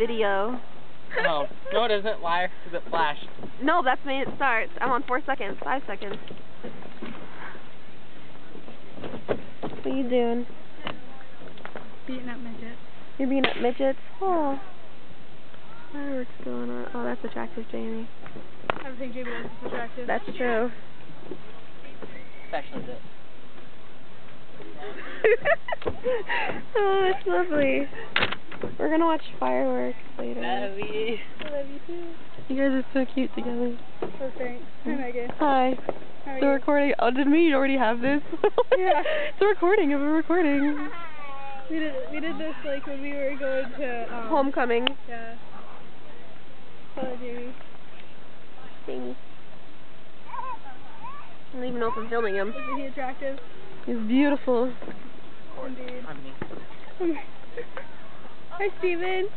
Video. Oh, no it isn't, liar, because it flashed. No, that's when it starts. I'm on 4 seconds, 5 seconds. What are you doing? Beating up midgets. You're beating up midgets? Oh. Fireworks going on. Oh, that's attractive, Jamie. I don't think Jamie knows it's attractive. That's true. Especially this. Oh, it's lovely. We're gonna watch fireworks later. Love you. I love you too. You guys are so cute together. Okay. Hi, Megan. Hi. How are The you? recording. Oh, didn't we already have this? Yeah. It's a recording of a recording. We did this like when we were going to Homecoming. Yeah. Hello, Jamie. Jamie. I don't even know if I'm filming him. Isn't he attractive? He's beautiful. Indeed. I mean, Hi, Steven.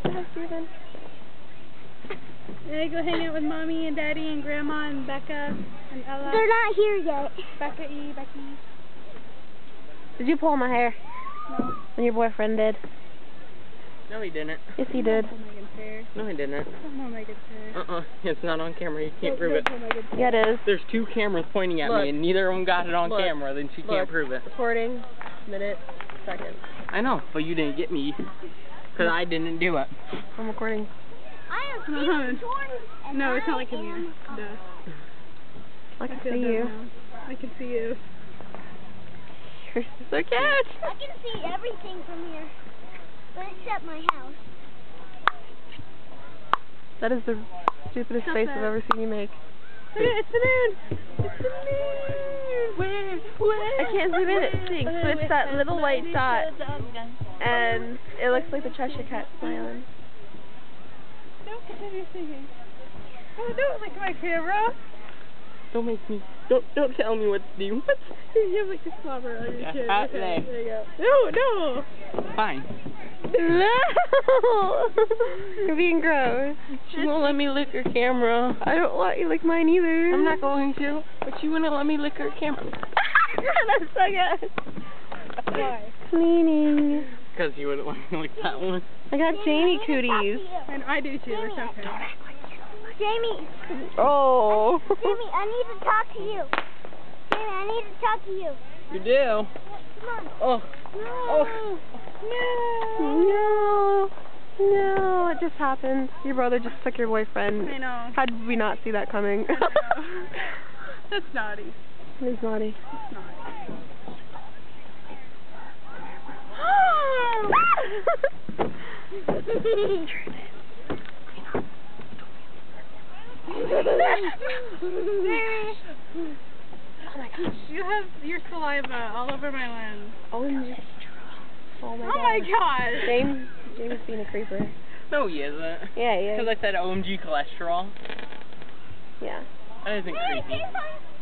Hi, Steven. Did I go hang out with Mommy and Daddy and Grandma and Becca and Ella? They're not here yet. Becky. Did you pull my hair? No. When your boyfriend did? no he didn't. Yes, he did. Don't pull Megan's hair. No he didn't. Don't pull Megan's hair. It's not on camera, you can't prove Don't it. pull Megan's hair. Yeah, it is. There's 2 cameras pointing at Look. me and neither of them got it on Look. camera, then she Look. can't prove it. Recording. Minute. Second. I know, but you didn't get me, because I didn't do it. I'm recording. I am Uh-huh. Jordan. No, it's not like a mirror. No. I can I feel see dumb you. now. I can see you. You're so cute. I can see everything from here, but except my house. That is the stupidest Stop face that. I've ever seen you make. It's the moon! It's the moon! Where? I can't zoom in, it stinks, but it's that little white dot, and it looks like the Cheshire Cat smiling. Don't continue singing. Oh, don't lick my camera! Don't make me, don't tell me what to do. What? You have like a slobber on your Yeah, chin. out Okay, there. there you go. No! Fine. No! You're being gross. She won't let me lick her camera. I don't want you to lick mine either. I'm not going to, but she wouldn't let me lick her camera. That's so good. Why? Cleaning. Because you wouldn't let me lick that one. I got Jamie cooties. And I do too, it's okay. Jamie, Oh. Jamie, I need to talk to you. Jamie, I need to talk to you. You do? Come on. Oh. No! No. No, it just happened. Your brother just took your boyfriend. I know. How did we not see that coming? I know. That's naughty. It's naughty. It's naughty. Oh my gosh. You have your saliva all over my lens. OMG. Oh my Oh my gosh! James being a creeper. No, he isn't. Yeah, yeah. Because I said OMG cholesterol. Yeah. That isn't creepy.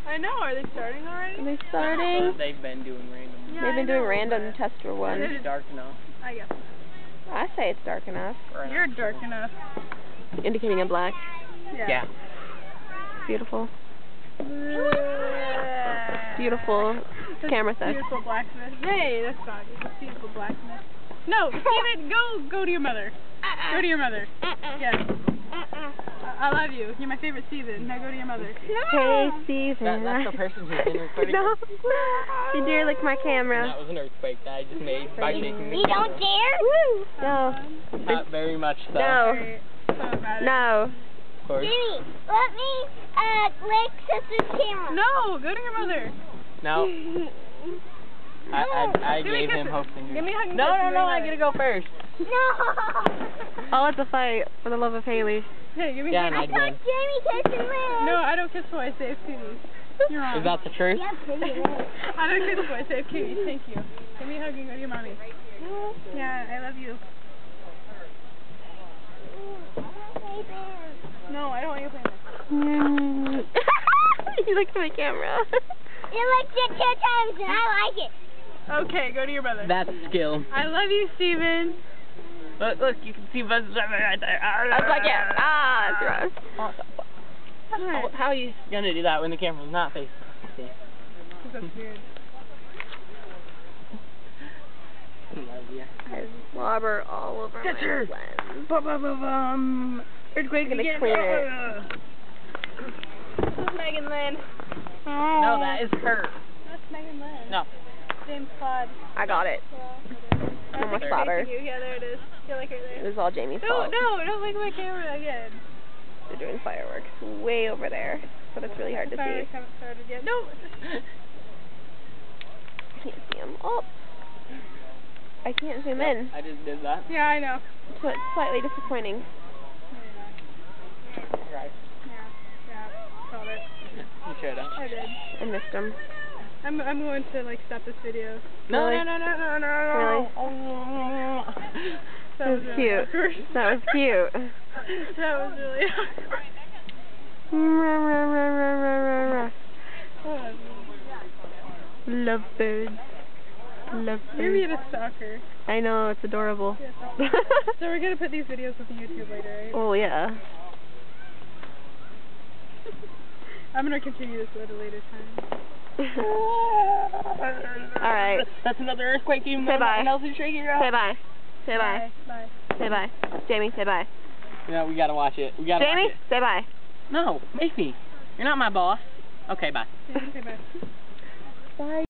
I know, are they starting already? Are they starting? They've been doing random. Yeah, They've been I doing know, random tester ones. It's dark enough. I guess. I say it's dark enough. for an You're obstacle. dark enough. Indicating in black. Yeah. Beautiful. Beautiful. Camera theft. Beautiful blacksmith. Hey, that's not good. That's beautiful blacksmith. No, Steven, go to your mother. Go to your mother. Yes. I love you. You're my favorite Steven. Now go to your mother. Hey, Steven. That's the person who's been recording. No. You dare lick my camera. That was an earthquake that I just made by shaking the You camera. don't dare? Woo. No. Not very much so. No. So mad. No. Of course. Jamie, let me lick sister's camera. No, go to your mother. No. I Give me gave him kisses. hope fingers. Give me a hug and No, kiss no, and no, bring I her. get to go first. No. Oh, it's a fight for the love of Haley. Hey, give me Yeah, a and I hug. I'd thought win. Jamie kissed and licked. No, I don't kiss boys, save cooties. You're wrong. Is that the truth? Yeah, pretty lick. I don't kiss boys, save cooties. Thank you. Give me a hug and go to your mommy. Yeah, I love you. No, I don't want you to play this. You licked my camera. You licked it 2 times and I like it. Okay, go to your brother. That's skill. I love you, Steven. Look, you can see Buzz right there. I was like, yeah. Ah, it's gross. How are you gonna do that when the camera's not facing? See? That's weird. Love idea. I have slobber all over my lens. Ba-ba-ba-bum. Earthquake. I'm gonna clean it. This is Megan Lynn. No, that is her. That's Megan Lynn. No. James Claude. I got it. No more slobber. Yeah, there it is. Feel like right It there. was all Jamie's fault. No, don't look at my camera again. They're doing fireworks way over there, but it's really hard to see. Fireworks haven't started yet. No! I can't see them. Oh! I can't zoom in. I just did that. Yeah, I know. So it's slightly disappointing. Right. Yeah, called it. You should have. I did. I missed them. I'm going to like stop this video. No, Really? no. Really? That was really cute. awkward. That was cute. That was really awkward. Love birds. Love You're birds. being a stalker. I know, it's adorable. Yeah. So we're gonna put these videos on YouTube later, right? Oh yeah. I'm gonna continue this at a later time. Alright. That's another earthquake. Even Say though bye. nothing else is shaking around. Say bye. Say bye. Bye. Say bye. Jamie, say bye. Yeah, we gotta watch it. We gotta Jamie, watch it. say bye. No, make me. You're not my boss. Okay, bye. Okay, bye. Bye.